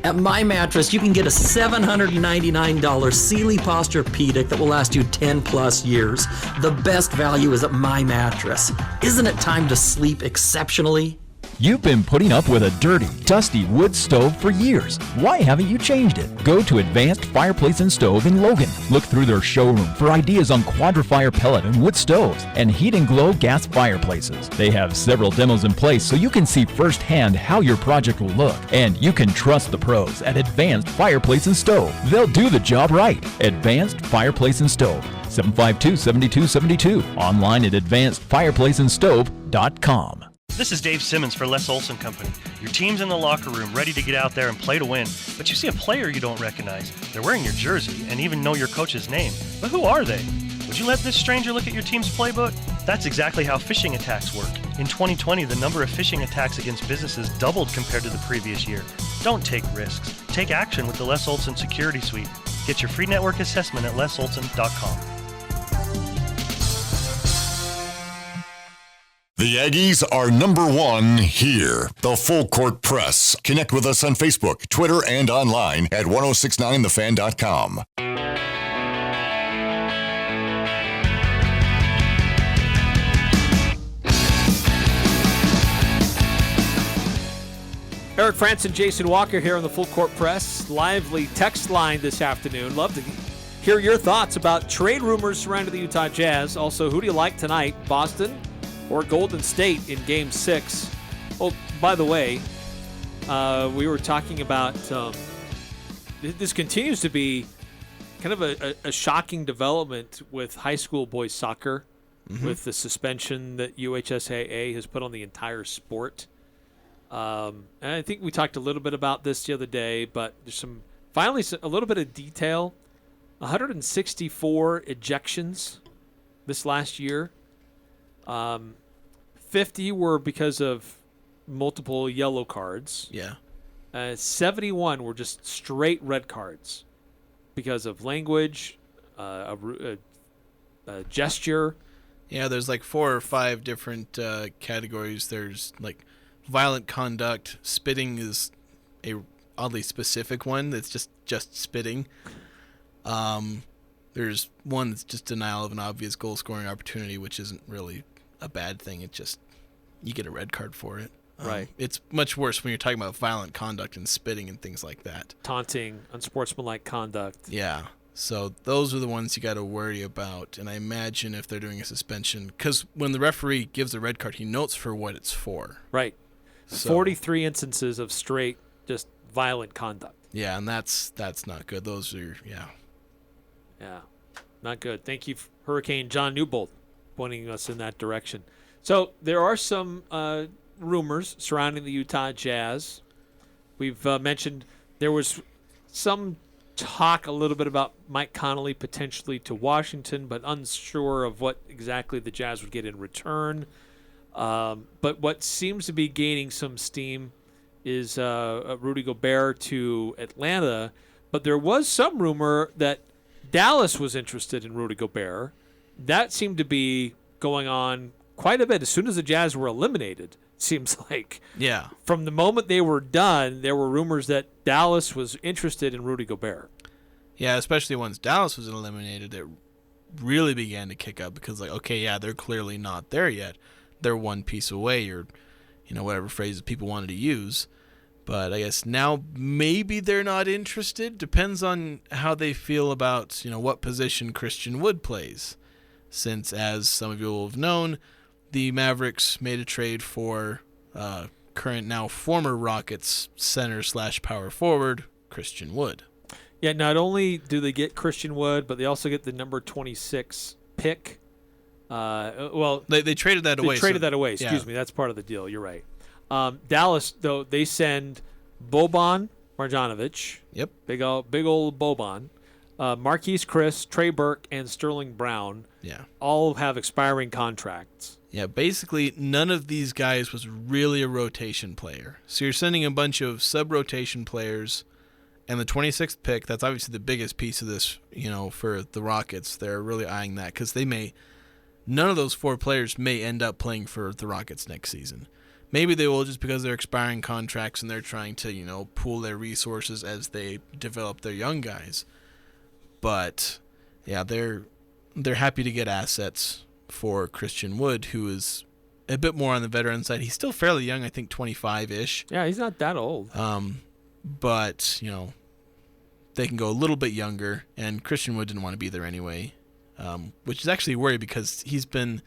At My Mattress, you can get a $799 Sealy Posturepedic that will last you 10 plus years. The best value is at My Mattress. Isn't it time to sleep exceptionally? You've been putting up with a dirty, dusty wood stove for years. Why haven't you changed it? Go to Advanced Fireplace and Stove in Logan. Look through their showroom for ideas on Quadra-Fire pellet and wood stoves and Heat and Glow gas fireplaces. They have several demos in place so you can see firsthand how your project will look. And you can trust the pros at Advanced Fireplace and Stove. They'll do the job right. Advanced Fireplace and Stove. 752-7272. Online at advancedfireplaceandstove.com. This is Dave Simmons for Les Olson Company. Your team's in the locker room ready to get out there and play to win, but you see a player you don't recognize. They're wearing your jersey and even know your coach's name. But who are they? Would you let this stranger look at your team's playbook? That's exactly how phishing attacks work. In 2020, the number of phishing attacks against businesses doubled compared to the previous year. Don't take risks. Take action with the Les Olson Security Suite. Get your free network assessment at lesolson.com. The Aggies are #1 here. The Full Court Press. Connect with us on Facebook, Twitter, and online at 1069thefan.com. Eric Frandsen, Jason Walker here on the Full Court Press. Lively text line this afternoon. Love to hear your thoughts about trade rumors surrounding the Utah Jazz. Also, who do you like tonight, Boston or Golden State in Game 6? Oh, by the way, we were talking about this continues to be kind of a shocking development with high school boys soccer, with the suspension that UHSAA has put on the entire sport. And I think we talked a little bit about this the other day, but there's finally a little bit of detail. 164 ejections this last year. 50 were because of multiple yellow cards. Yeah. 71 were just straight red cards because of language, a gesture. Yeah, there's like 4 or 5 different categories. There's like violent conduct. Spitting is a oddly specific one. That's just spitting. There's one that's just denial of an obvious goal scoring opportunity, which isn't really a bad thing. It just, you get a red card for it. Right. It's much worse when you're talking about violent conduct and spitting and things like that. Taunting, unsportsmanlike conduct. Yeah. So those are the ones you got to worry about. And I imagine if they're doing a suspension, because when the referee gives a red card, he notes for what it's for. Right. So, 43 instances of straight, just violent conduct. Yeah, and that's not good. Those are, Yeah, not good. Thank you, Hurricane John Newbold, pointing us in that direction. So there are some rumors surrounding the Utah Jazz. We've mentioned there was some talk a little bit about Mike Conley potentially to Washington, but unsure of what exactly the Jazz would get in return. But what seems to be gaining some steam is Rudy Gobert to Atlanta. But there was some rumor that Dallas was interested in Rudy Gobert. That seemed to be going on quite a bit. As soon as the Jazz were eliminated, seems like. Yeah. From the moment they were done, there were rumors that Dallas was interested in Rudy Gobert. Yeah, especially once Dallas was eliminated, it really began to kick up because, like, okay, yeah, they're clearly not there yet. They're one piece away, or, whatever phrases people wanted to use. But I guess now maybe they're not interested. Depends on how they feel about, what position Christian Wood plays. Since, as some of you will have known, the Mavericks made a trade for current, now former Rockets center/power forward, Christian Wood. Yeah, not only do they get Christian Wood, but they also get the number 26 pick. They traded that away. They traded that away. Excuse me. That's part of the deal. You're right. Dallas, though, they send Boban Marjanovic. Yep. Big old Boban. Marquise Chris, Trey Burke, and Sterling Brown. Yeah. All have expiring contracts. Yeah, basically none of these guys was really a rotation player. So you're sending a bunch of sub-rotation players, and the 26th pick, that's obviously the biggest piece of this, for the Rockets. They're really eyeing that because none of those 4 players may end up playing for the Rockets next season. Maybe they will just because they're expiring contracts and they're trying to, pool their resources as they develop their young guys. But yeah, they're happy to get assets for Christian Wood, who is a bit more on the veteran side. He's still fairly young, I think 25-ish. Yeah, he's not that old. But, they can go a little bit younger, and Christian Wood didn't want to be there anyway, which is actually a worry because he's been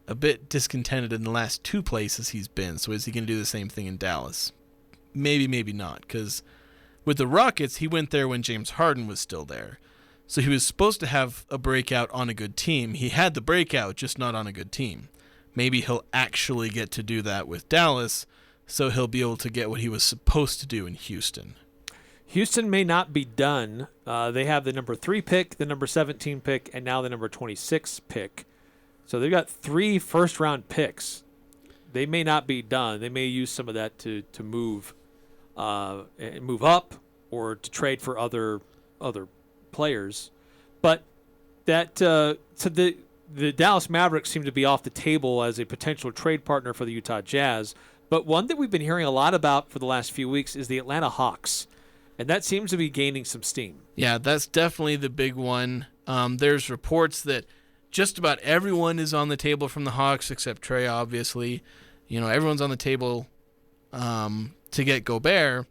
a bit discontented in the last 2 places he's been. So is he going to do the same thing in Dallas? Maybe, maybe not, because with the Rockets, he went there when James Harden was still there. So he was supposed to have a breakout on a good team. He had the breakout, just not on a good team. Maybe he'll actually get to do that with Dallas, so he'll be able to get what he was supposed to do in Houston. Houston may not be done. They have the number 3 pick, the number 17 pick, and now the number 26 pick. So they've got 3 first-round picks. They may not be done. They may use some of that to move up or to trade for other players. But that so the Dallas Mavericks seem to be off the table as a potential trade partner for the Utah Jazz. But one that we've been hearing a lot about for the last few weeks is the Atlanta Hawks. And that seems to be gaining some steam. Yeah, that's definitely the big one. There's reports that just about everyone is on the table from the Hawks except Trey, obviously. Everyone's on the table to get Gobert.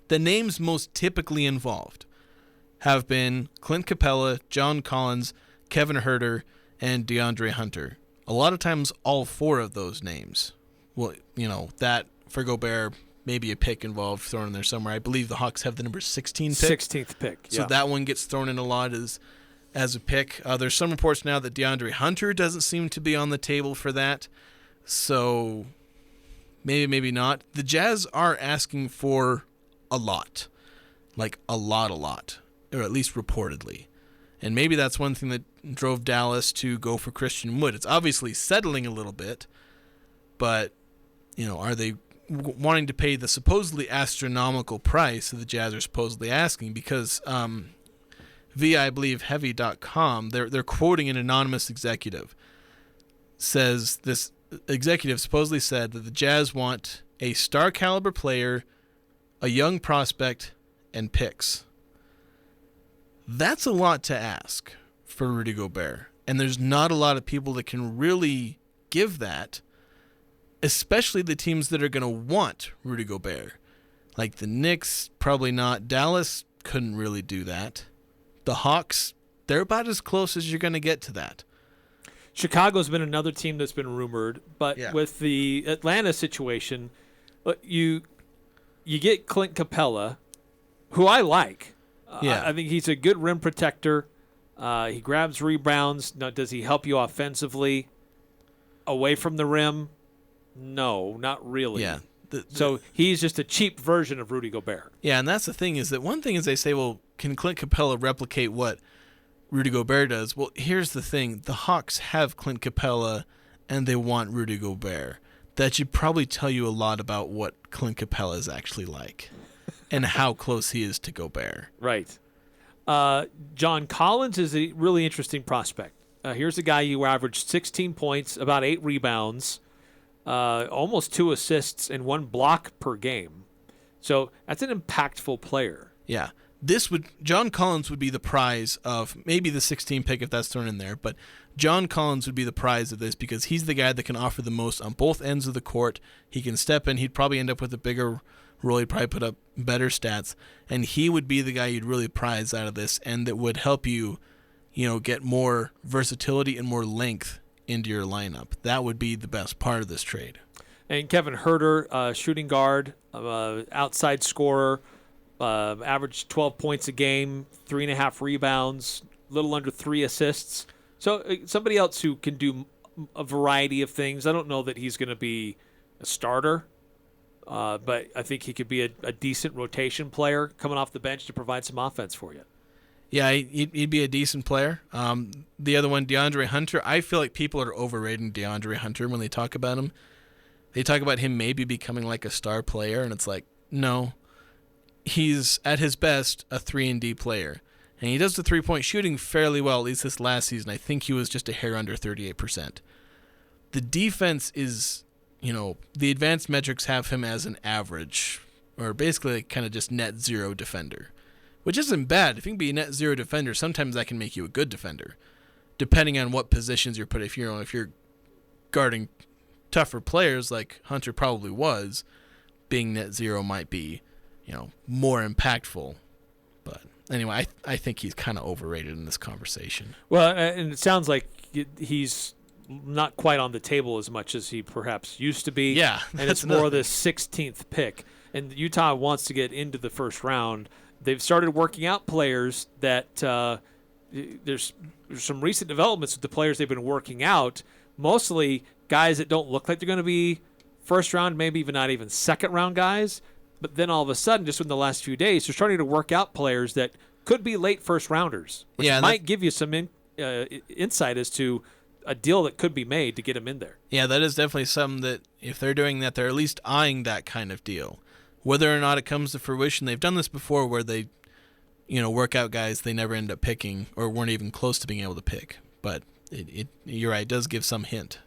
The names most typically involved have been Clint Capella, John Collins, Kevin Huerter, and DeAndre Hunter. A lot of times, all 4 of those names. Well, that for Gobert, maybe a pick involved thrown in there somewhere. I believe the Hawks have the number 16 pick. 16th pick, yeah. So that one gets thrown in a lot as a pick. There's some reports now that DeAndre Hunter doesn't seem to be on the table for that. So maybe not. The Jazz are asking for a lot. Like a lot. Or at least reportedly. And maybe that's one thing that drove Dallas to go for Christian Wood. It's obviously settling a little bit, but, are they wanting to pay the supposedly astronomical price that the Jazz are supposedly asking? Because via, I believe, Heavy.com, they're quoting an anonymous executive. Says this executive supposedly said that the Jazz want a star caliber player, a young prospect, and picks. That's a lot to ask for Rudy Gobert. And there's not a lot of people that can really give that, especially the teams that are going to want Rudy Gobert. Like the Knicks, probably not. Dallas couldn't really do that. The Hawks, they're about as close as you're going to get to that. Chicago's been another team that's been rumored, but with the Atlanta situation, you get Clint Capella, who I like. I think he's a good rim protector. He grabs rebounds. Now, does he help you offensively away from the rim? No, not really. Yeah. So he's just a cheap version of Rudy Gobert. Yeah, and that's the thing is that one thing is they say, well, can Clint Capella replicate what Rudy Gobert does? Well, here's the thing. The Hawks have Clint Capella, and they want Rudy Gobert. That should probably tell you a lot about what Clint Capella is actually like and how close he is to Gobert. Right. John Collins is a really interesting prospect. Here's a guy who averaged 16 points, about 8 rebounds, almost 2 assists, and 1 block per game. So that's an impactful player. Yeah. John Collins would be the prize of maybe the 16 pick if that's thrown in there, but John Collins would be the prize of this because he's the guy that can offer the most on both ends of the court. He can step in. He'd probably end up with a bigger role. He'd probably put up better stats, and he would be the guy you'd really prize out of this and that would help you, get more versatility and more length into your lineup. That would be the best part of this trade. And Kevin Huerter, shooting guard, outside scorer, averaged 12 points a game, 3.5 rebounds, a little under 3 assists. So somebody else who can do a variety of things. I don't know that he's going to be a starter, but I think he could be a decent rotation player coming off the bench to provide some offense for you. Yeah, he'd be a decent player. The other one, DeAndre Hunter, I feel like people are overrating DeAndre Hunter when they talk about him. They talk about him maybe becoming like a star player, and it's like, no. He's, at his best, a 3-and-D player. And he does the three-point shooting fairly well, at least this last season. I think he was just a hair under 38%. The defense is, the advanced metrics have him as an average, or basically kind of just net zero defender, which isn't bad. If you can be a net zero defender, sometimes that can make you a good defender, depending on what positions you're put. If you're guarding tougher players like Hunter probably was, being net zero might be, more impactful. But anyway, I think he's kind of overrated in this conversation. Well, and it sounds like he's not quite on the table as much as he perhaps used to be. Yeah, and it's more the 16th pick. And Utah wants to get into the first round. They've started working out players that there's some recent developments with the players they've been working out, mostly guys that don't look like they're going to be first round, maybe even not even second round guys. But then all of a sudden, just in the last few days, they're starting to work out players that could be late first rounders, which might give you some insight as to a deal that could be made to get him in there. Yeah, that is definitely something that if they're doing that, they're at least eyeing that kind of deal. Whether or not it comes to fruition, they've done this before where they, work out guys they never end up picking or weren't even close to being able to pick. But you're right, it does give some hint.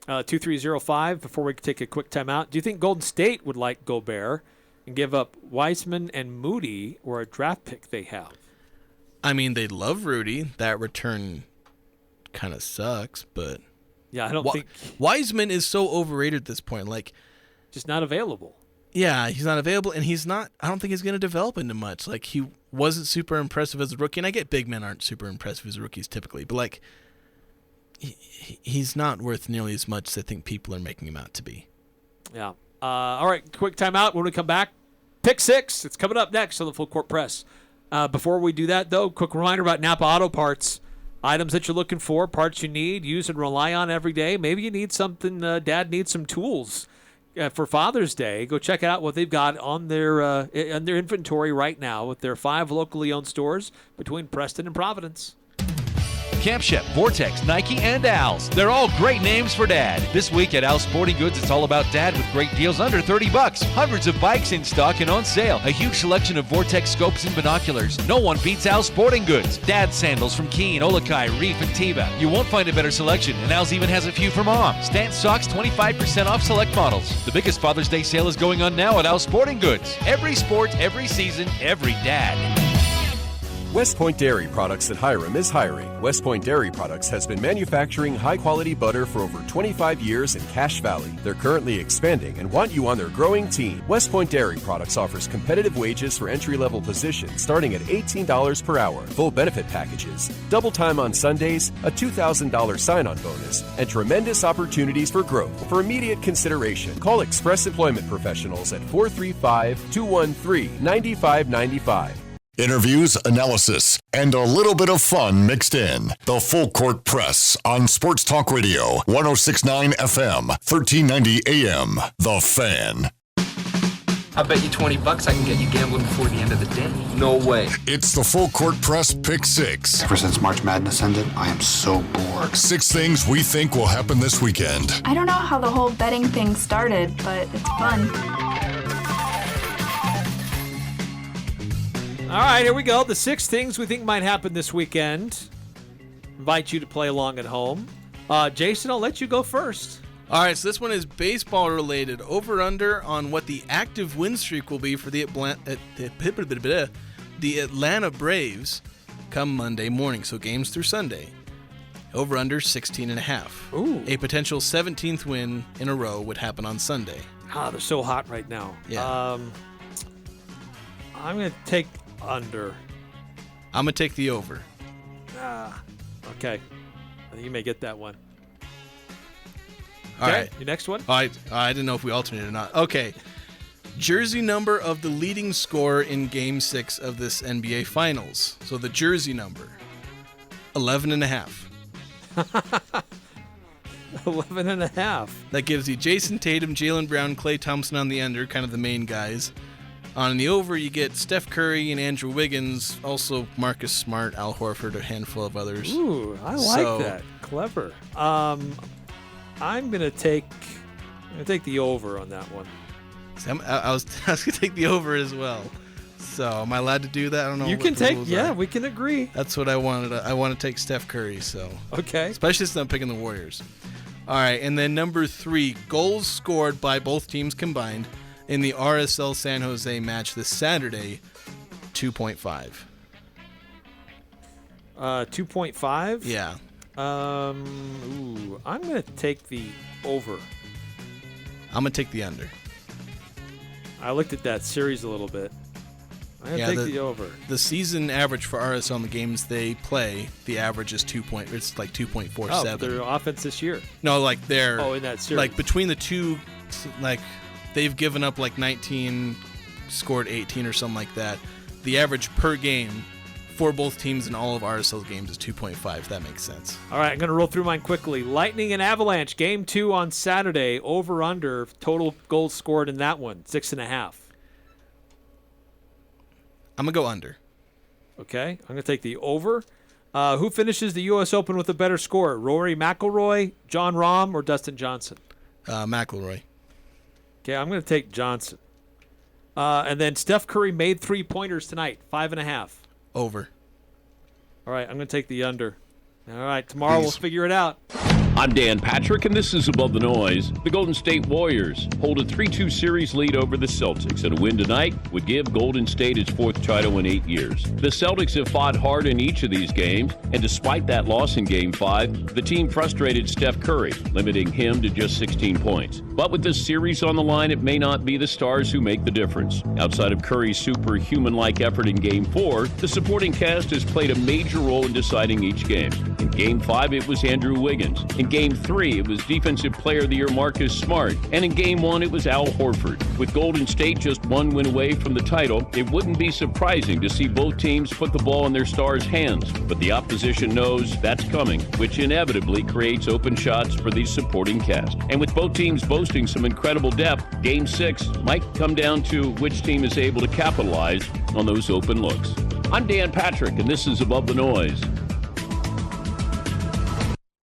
2305, before we take a quick timeout, do you think Golden State would like Gobert and give up Wiseman and Moody or a draft pick they have? I mean, they love Rudy. That return kind of sucks, but yeah, I don't think Wiseman is so overrated at this point. Like, just not available. Yeah, he's not available, and he's not. I don't think he's going to develop into much. Like, he wasn't super impressive as a rookie, and I get big men aren't super impressive as rookies typically, but like, he's not worth nearly as much as I think people are making him out to be. Yeah. All right, quick timeout. When we come back, pick 6. It's coming up next on the Full Court Press. Before we do that, though, quick reminder about Napa Auto Parts. Items that you're looking for, parts you need, use and rely on every day. Maybe you need something, Dad needs some tools for Father's Day. Go check out what they've got on their inventory right now with their 5 locally owned stores between Preston and Providence. Camp Chef, Vortex, Nike, and Al's. They're all great names for Dad. This week at Al's Sporting Goods, it's all about Dad with great deals under $30. Hundreds of bikes in stock and on sale. A huge selection of Vortex scopes and binoculars. No one beats Al's Sporting Goods. Dad sandals from Keen, Olakai, Reef, and Teva. You won't find a better selection, and Al's even has a few for Mom. Stan socks 25% off select models. The biggest Father's Day sale is going on now at Al's Sporting Goods. Every sport, every season, every dad. West Point Dairy Products at Hiram is hiring. West Point Dairy Products has been manufacturing high-quality butter for over 25 years in Cache Valley. They're currently expanding and want you on their growing team. West Point Dairy Products offers competitive wages for entry-level positions starting at $18 per hour, full benefit packages, double time on Sundays, a $2,000 sign-on bonus, and tremendous opportunities for growth. For immediate consideration, call Express Employment Professionals at 435-213-9595. Interviews, analysis, and a little bit of fun mixed in. The Full Court Press on Sports Talk Radio, 106.9 FM, 1390 AM. The Fan. I bet you $20 I can get you gambling before the end of the day. No way. It's the Full Court Press Pick 6. Ever since March Madness ended, I am so bored. 6 things we think will happen this weekend. I don't know how the whole betting thing started, but it's fun. All right, here we go. The 6 things we think might happen this weekend. Invite you to play along at home. Jason, I'll let you go first. All right, so this one is baseball related. Over/under on what the active win streak will be for the Atlanta Braves come Monday morning. So games through Sunday. Over/under 16.5. Ooh. A potential 17th win in a row would happen on Sunday. They're so hot right now. Yeah. I'm going to take under. I'm going to take the over. Okay. I think you may get that one. All right. Your next one? I didn't know if we alternated or not. Okay. Jersey number of the leading scorer in Game 6 of this NBA Finals. So the jersey number, 11.5. 11.5. That gives you Jason Tatum, Jaylen Brown, Klay Thompson on the under, kind of the main guys. On the over, you get Steph Curry and Andrew Wiggins, also Marcus Smart, Al Horford, a handful of others. Ooh, I like that. Clever. I'm gonna take the over on that one. I was gonna take the over as well. So am I allowed to do that? I don't know. You can take. Yeah, we can agree. That's what I wanted. I want to take Steph Curry. So okay. Especially since I'm picking the Warriors. All right, and then number 3, goals scored by both teams combined in the RSL San Jose match this Saturday, 2.5. 2.5? Yeah. I'm going to take the over. I'm going to take the under. I looked at that series a little bit. I'm going to take the over. The season average for RSL in the games they play, the average is it's like 2.47. Oh, their offense this year. No, like they're in that series. Like between the two, like they've given up like 19, scored 18 or something like that. The average per game for both teams in all of RSL's games is 2.5. That makes sense. All right, I'm going to roll through mine quickly. Lightning and Avalanche, game 2 on Saturday. Over under total goals scored in that one, 6.5. I'm going to go under. Okay, I'm going to take the over. Who finishes the U.S. Open with a better score? Rory McIlroy, John Rahm, or Dustin Johnson? McIlroy. Okay, I'm going to take Johnson. And then Steph Curry made 3-pointers tonight, 5.5. Over. All right, I'm going to take the under. All right, tomorrow we'll figure it out. I'm Dan Patrick, and this is Above the Noise. The Golden State Warriors hold a 3-2 series lead over the Celtics, and a win tonight would give Golden State its 4th title in 8 years. The Celtics have fought hard in each of these games, and despite that loss in Game 5, the team frustrated Steph Curry, limiting him to just 16 points. But with this series on the line, it may not be the stars who make the difference. Outside of Curry's superhuman-like effort in Game 4, the supporting cast has played a major role in deciding each game. In Game 5, it was Andrew Wiggins. In Game 3, it was Defensive Player of the Year Marcus Smart. And in Game 1, it was Al Horford. With Golden State just one win away from the title, it wouldn't be surprising to see both teams put the ball in their stars' hands. But the opposition knows that's coming, which inevitably creates open shots for the supporting cast. And with both teams boasting some incredible depth, Game 6 might come down to which team is able to capitalize on those open looks. I'm Dan Patrick, and this is Above the Noise.